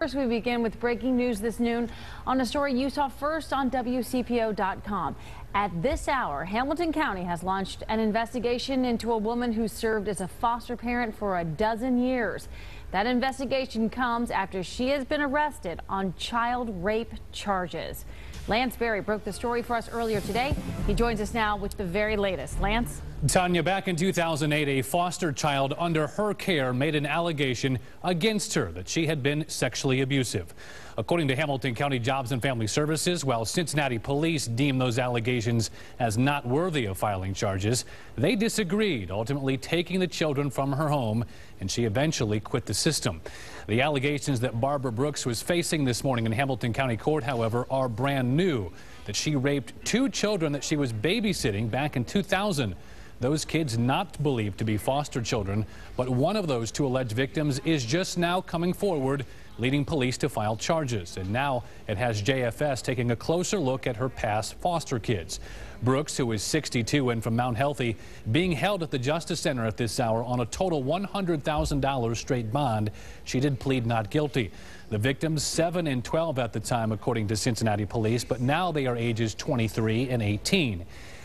First, we begin with breaking news this noon on a story you saw first on WCPO.com. At this hour, Hamilton County has launched an investigation into a woman who served as a foster parent for a dozen years. That investigation comes after she has been arrested on child rape charges. Lance Berry broke the story for us earlier today. He joins us now with the very latest. Lance? Tanya, back in 2008, a foster child under her care made an allegation against her that she had been sexually abusive. According to Hamilton County Jobs and Family Services, while Cincinnati police deemed those allegations as not worthy of filing charges, they disagreed, ultimately taking the children from her home, and she eventually quit the system. The allegations that Barbara Brooks was facing this morning in Hamilton County Court, however, are brand new. That she raped two children that she was babysitting back in 2000. Those kids not believed to be foster children, but one of those two alleged victims is just now coming forward, leading police to file charges. And now it has JFS taking a closer look at her past foster kids. Brooks, who is 62 and from Mount Healthy, being held at the Justice Center at this hour on a total $100,000 straight bond. She did plead not guilty. The victims, 7 and 12 at the time, according to Cincinnati police, but now they are ages 23 and 18.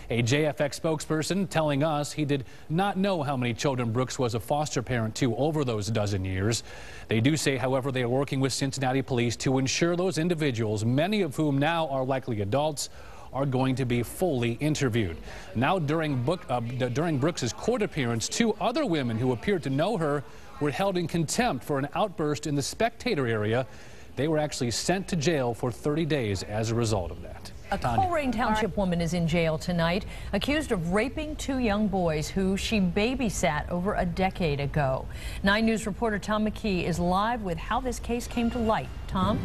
A JFX spokesperson telling us he did not know how many children Brooks was a foster parent to over those dozen years. They do say, however, they are working with Cincinnati police to ensure those individuals, many of whom now are likely adults, are going to be fully interviewed. Now, during Brooks's court appearance, two other women who appeared to know her were held in contempt for an outburst in the spectator area. They were actually sent to jail for 30 days as a result of that. A Colerain Township woman is in jail tonight, accused of raping two young boys who she babysat over a decade ago. 9 News reporter Tom McKee is live with how this case came to light. Tom?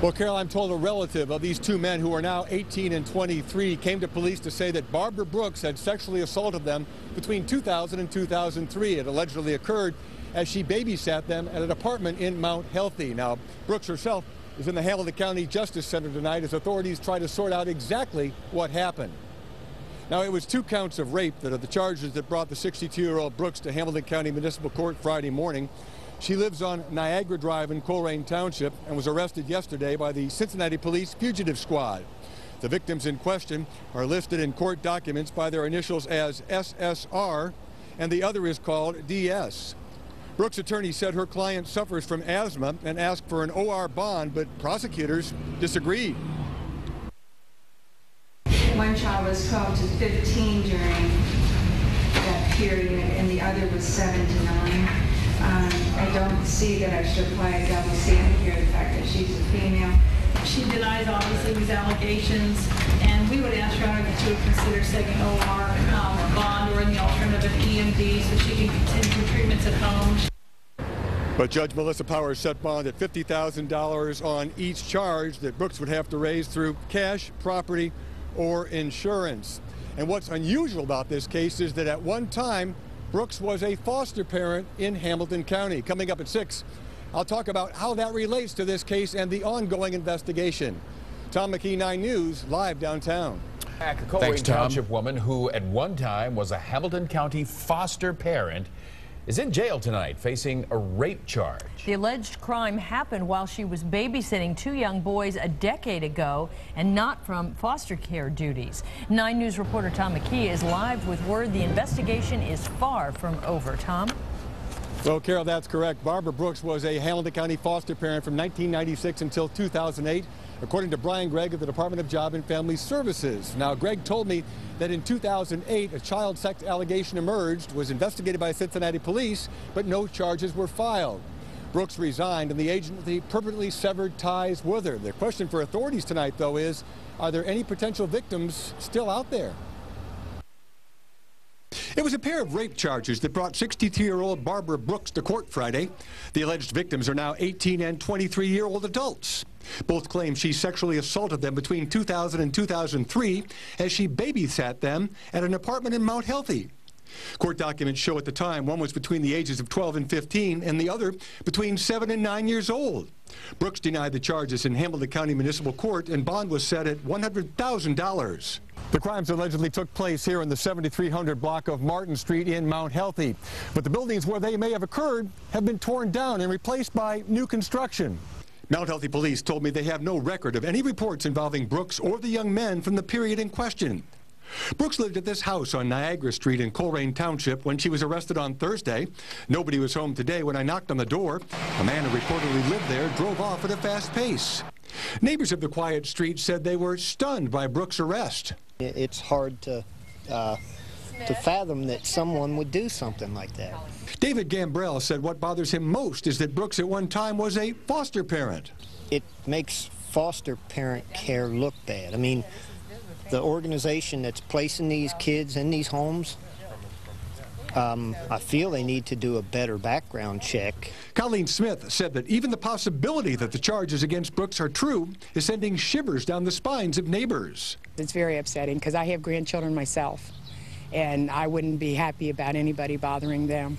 Well, Carol, I'm told a relative of these two men who are now 18 and 23 came to police to say that Barbara Brooks had sexually assaulted them between 2000 and 2003. It allegedly occurred as she babysat them at an apartment in Mount Healthy. Now, Brooks herself is in the Hamilton County Justice Center tonight as authorities try to sort out exactly what happened. Now, it was 2 counts of rape that are the charges that brought the 62-year-old Brooks to Hamilton County Municipal Court Friday morning. She lives on Niagara Drive in Colerain Township and was arrested yesterday by the Cincinnati Police Fugitive Squad. The victims in question are listed in court documents by their initials as SSR, and the other is called DS. Brooks' attorney said her client suffers from asthma and asked for an OR bond, but prosecutors disagreed. One child was 12 to 15 during that period, and the other was 7 to 9. I don't see that I should apply a double standard here, the fact that she's a female. She denies obviously these allegations, and we would ask Your Honor that you would consider setting OR bond or in the alternative EMD so she can continue her treatments at home. But Judge Melissa Powers set bond at $50,000 on each charge that Brooks would have to raise through cash, property, or insurance. And what's unusual about this case is that at one time, Brooks was a foster parent in Hamilton County. Coming up at 6, I'll talk about how that relates to this case and the ongoing investigation. Tom McKee, 9 News, live downtown. A Colerain Township woman who at one time was a Hamilton County foster parent is in jail tonight facing a rape charge. The alleged crime happened while she was babysitting 2 young boys a decade ago and not from foster care duties. 9 News reporter Tom McKee is live with word the investigation is far from over. Tom? Well, Carol, that's correct. Barbara Brooks was a Hamilton County foster parent from 1996 until 2008, according to Brian Gregg of the Department of Job and Family Services. Now, Gregg told me that in 2008, a child sex allegation emerged, was investigated by Cincinnati police, but no charges were filed. Brooks resigned, and the agency permanently severed ties with her. The question for authorities tonight, though, is, are there any potential victims still out there? It was a pair of rape charges that brought 62-year-old Barbara Brooks to court Friday. The alleged victims are now 18 and 23-year-old adults. Both claim she sexually assaulted them between 2000 and 2003 as she babysat them at an apartment in Mount Healthy. Court documents show at the time one was between the ages of 12 and 15 and the other between 7 and 9 years old. Brooks denied the charges in Hamilton County Municipal Court, and bond was set at $100,000. The crimes allegedly took place here in the 7300 block of Martin Street in Mount Healthy. But the buildings where they may have occurred have been torn down and replaced by new construction. Mount Healthy police told me they have no record of any reports involving Brooks or the young men from the period in question. Brooks lived at this house on Niagara Street in Colerain Township when she was arrested on Thursday. Nobody was home today when I knocked on the door. A man who reportedly lived there drove off at a fast pace. Neighbors of the quiet street said they were stunned by Brooks' arrest. It's hard to fathom that someone would do something like that. David Gambrell said what bothers him most is that Brooks at one time was a foster parent. It makes foster parent care look bad. I mean, the organization that's placing these kids in these homes, I feel they need to do a better background check. Colleen Smith said that even the possibility that the charges against Brooks are true is sending shivers down the spines of neighbors. It's very upsetting because I have grandchildren myself, and I wouldn't be happy about anybody bothering them.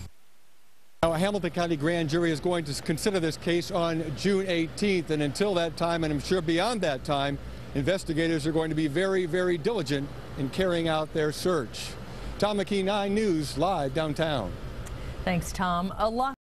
Now, a Hamilton County grand jury is going to consider this case on June 18th, and until that time, and I'm sure beyond that time, investigators are going to be very, very diligent in carrying out their search. Tom McKee, 9 News, live downtown. Thanks, Tom. A lot